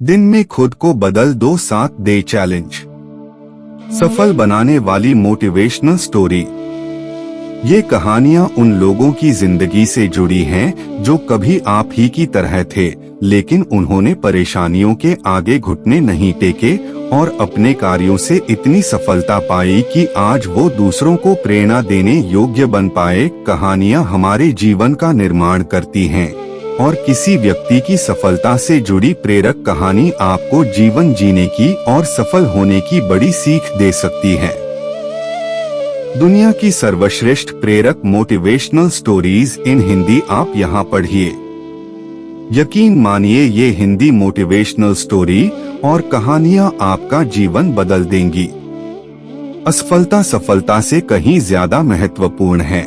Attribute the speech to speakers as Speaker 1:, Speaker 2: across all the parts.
Speaker 1: दिन में खुद को बदल दो 7 डे चैलेंज। सफल बनाने वाली मोटिवेशनल स्टोरी। ये कहानियां उन लोगों की जिंदगी से जुड़ी हैं जो कभी आप ही की तरह थे, लेकिन उन्होंने परेशानियों के आगे घुटने नहीं टेके और अपने कार्यों से इतनी सफलता पाई कि आज वो दूसरों को प्रेरणा देने योग्य बन पाए। कहानियां हमारे जीवन का निर्माण करती हैं और किसी व्यक्ति की सफलता से जुड़ी प्रेरक कहानी आपको जीवन जीने की और सफल होने की बड़ी सीख दे सकती है। दुनिया की सर्वश्रेष्ठ प्रेरक मोटिवेशनल स्टोरीज इन हिंदी आप यहाँ पढ़िए। यकीन मानिए ये हिंदी मोटिवेशनल स्टोरी और कहानियाँ आपका जीवन बदल देंगी। असफलता सफलता से कहीं ज्यादा महत्वपूर्ण है।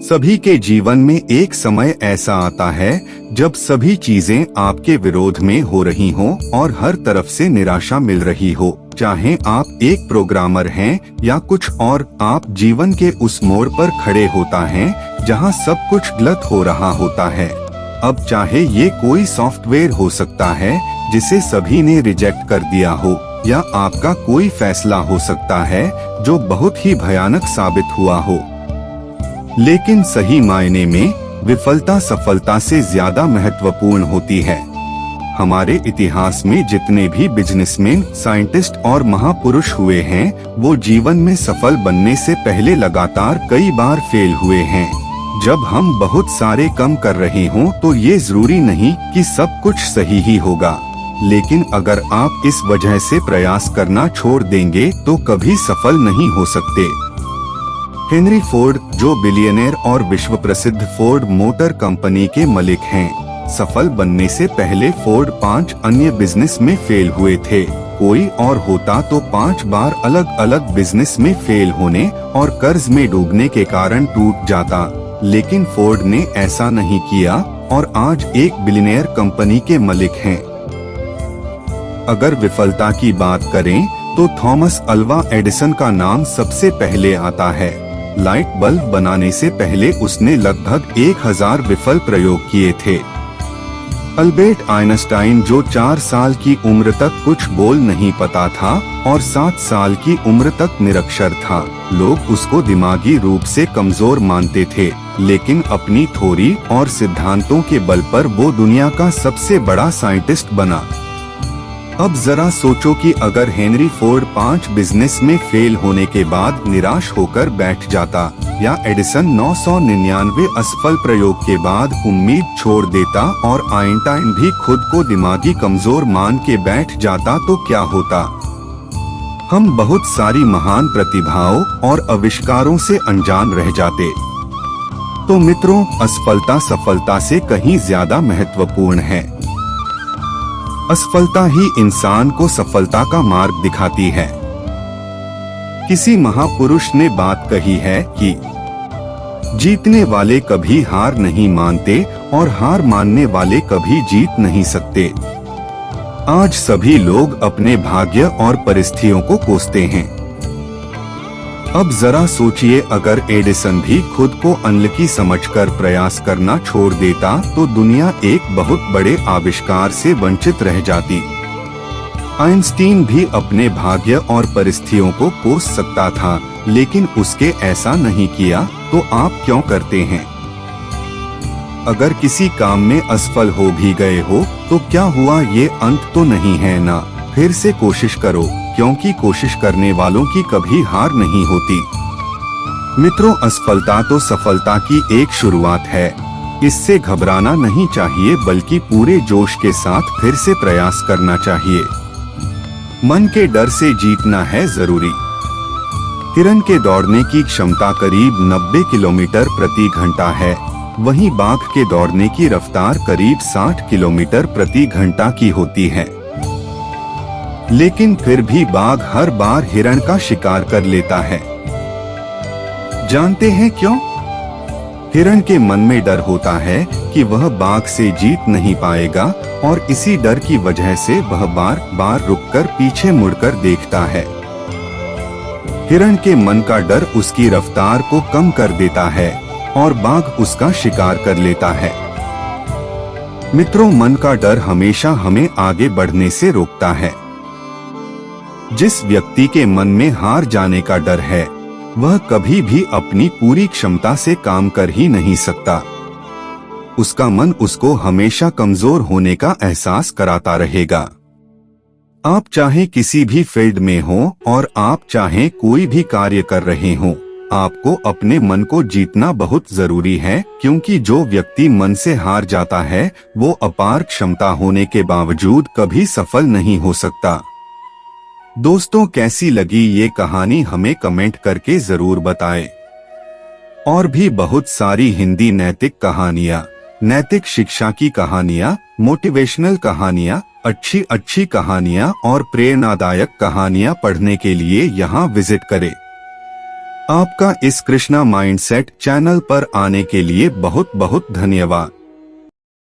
Speaker 1: सभी के जीवन में एक समय ऐसा आता है जब सभी चीजें आपके विरोध में हो रही हों और हर तरफ से निराशा मिल रही हो। चाहे आप एक प्रोग्रामर हैं या कुछ और, आप जीवन के उस मोड़ पर खड़े होता हैं जहां सब कुछ गलत हो रहा होता है। अब चाहे ये कोई सॉफ्टवेयर हो सकता है जिसे सभी ने रिजेक्ट कर दिया हो, या आपका कोई फैसला हो सकता है जो बहुत ही भयानक साबित हुआ हो। लेकिन सही मायने में विफलता सफलता से ज्यादा महत्वपूर्ण होती है। हमारे इतिहास में जितने भी बिजनेसमैन, साइंटिस्ट और महापुरुष हुए हैं, वो जीवन में सफल बनने से पहले लगातार कई बार फेल हुए हैं। जब हम बहुत सारे काम कर रहे हों तो ये जरूरी नहीं कि सब कुछ सही ही होगा, लेकिन अगर आप इस वजह से प्रयास करना छोड़ देंगे तो कभी सफल नहीं हो सकते। हेनरी फोर्ड, जो बिलियनर और विश्व प्रसिद्ध फोर्ड मोटर कंपनी के मालिक हैं, सफल बनने से पहले फोर्ड 5 अन्य बिजनेस में फेल हुए थे। कोई और होता तो 5 बार अलग अलग बिजनेस में फेल होने और कर्ज में डूबने के कारण टूट जाता, लेकिन फोर्ड ने ऐसा नहीं किया और आज एक बिलियनर कंपनी के मालिक हैं। अगर विफलता की बात करें तो थॉमस अल्वा एडिसन का नाम सबसे पहले आता है। लाइट बल्ब बनाने से पहले उसने लगभग 1000 विफल प्रयोग किए थे। अल्बर्ट आइंस्टाइन, जो 4 साल की उम्र तक कुछ बोल नहीं पाता था और 7 साल की उम्र तक निरक्षर था, लोग उसको दिमागी रूप से कमजोर मानते थे, लेकिन अपनी थ्योरी और सिद्धांतों के बल पर वो दुनिया का सबसे बड़ा साइंटिस्ट बना। अब जरा सोचो कि अगर हेनरी फोर्ड 5 बिजनेस में फेल होने के बाद निराश होकर बैठ जाता, या एडिसन 999 असफल प्रयोग के बाद उम्मीद छोड़ देता और आइंस्टाइन भी खुद को दिमागी कमजोर मान के बैठ जाता, तो क्या होता? हम बहुत सारी महान प्रतिभाओं और आविष्कारों से अनजान रह जाते। तो मित्रों, असफलता सफलता से कहीं ज्यादा महत्वपूर्ण है। असफलता ही इंसान को सफलता का मार्ग दिखाती है। किसी महापुरुष ने बात कही है कि जीतने वाले कभी हार नहीं मानते और हार मानने वाले कभी जीत नहीं सकते। आज सभी लोग अपने भाग्य और परिस्थितियों को कोसते हैं। अब जरा सोचिए, अगर एडिसन भी खुद को अनलकी समझकर प्रयास करना छोड़ देता तो दुनिया एक बहुत बड़े आविष्कार से वंचित रह जाती। आइंस्टीन भी अपने भाग्य और परिस्थितियों को कोस सकता था, लेकिन उसके ऐसा नहीं किया, तो आप क्यों करते हैं? अगर किसी काम में असफल हो भी गए हो तो क्या हुआ, ये अंत तो नहीं है ना। फिर से कोशिश करो, क्योंकि कोशिश करने वालों की कभी हार नहीं होती। मित्रों, असफलता तो सफलता की एक शुरुआत है। इससे घबराना नहीं चाहिए, बल्कि पूरे जोश के साथ फिर से प्रयास करना चाहिए। मन के डर से जीतना है जरूरी। हिरण के दौड़ने की क्षमता करीब 90 किलोमीटर प्रति घंटा है, वहीं बाघ के दौड़ने की रफ्तार करीब 60 किलोमीटर प्रति घंटा की होती है। लेकिन फिर भी बाघ हर बार हिरण का शिकार कर लेता है। जानते हैं क्यों? हिरण के मन में डर होता है कि वह बाघ से जीत नहीं पाएगा और इसी डर की वजह से वह बार बार रुककर पीछे मुड़कर देखता है। हिरण के मन का डर उसकी रफ्तार को कम कर देता है और बाघ उसका शिकार कर लेता है। मित्रों, मन का डर हमेशा हमें आगे बढ़ने से रोकता है। जिस व्यक्ति के मन में हार जाने का डर है, वह कभी भी अपनी पूरी क्षमता से काम कर ही नहीं सकता। उसका मन उसको हमेशा कमजोर होने का एहसास कराता रहेगा। आप चाहे किसी भी फील्ड में हो और आप चाहे कोई भी कार्य कर रहे हो, आपको अपने मन को जीतना बहुत जरूरी है, क्योंकि जो व्यक्ति मन से हार जाता है वो अपार क्षमता होने के बावजूद कभी सफल नहीं हो सकता। दोस्तों, कैसी लगी ये कहानी हमें कमेंट करके जरूर बताएं। और भी बहुत सारी हिंदी नैतिक कहानियाँ, नैतिक शिक्षा की कहानियाँ, मोटिवेशनल कहानियाँ, अच्छी अच्छी कहानियाँ और प्रेरणादायक कहानियाँ पढ़ने के लिए यहाँ विजिट करें। आपका इस कृष्णा माइंडसेट चैनल पर आने के लिए बहुत बहुत धन्यवाद।